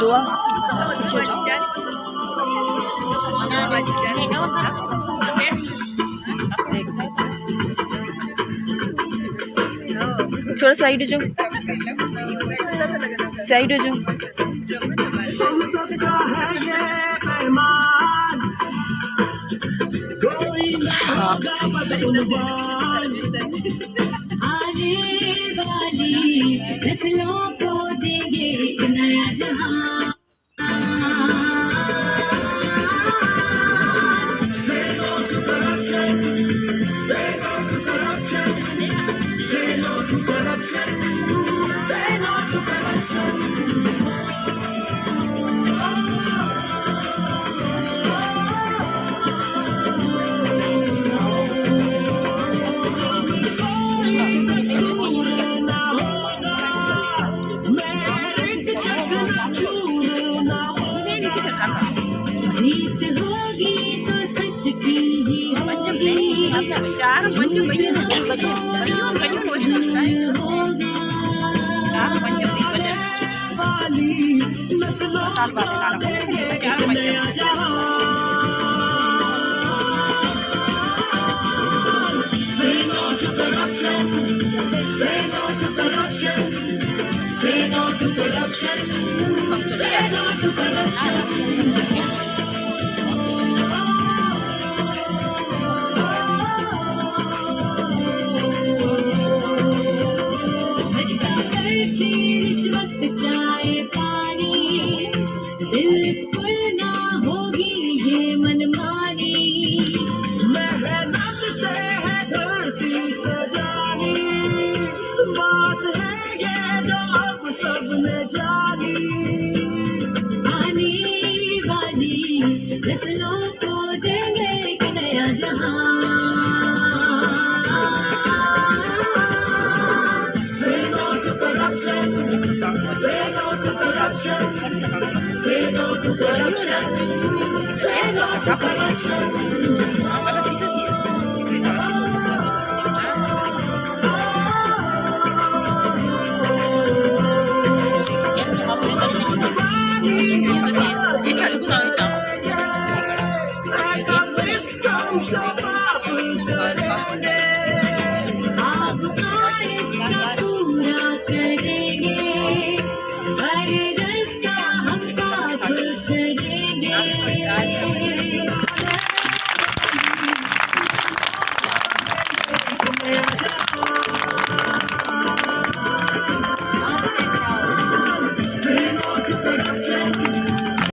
doa पीछे थोड़ा side हो जाओ साइड हो जाओ हाँ आने वाली नस्लों को देंगे एक नया जहां Say no to corruption. Say no to corruption. Say no to corruption. Say no to corruption. जीत होगी तो सच की ही होगी Say no to corruption. Say no to corruption. Say no to corruption. Say no to corruption. रिश्वत चाहे पानी बिल्कुल ना होगी ये मनमानी मेहनत से है धरती सजानी बात है ये जो अब सबने जानी आने वाली नस्लों को देंगे एक नया जहां Say no to corruption. Say no to corruption. Say no to corruption. Say no to corruption.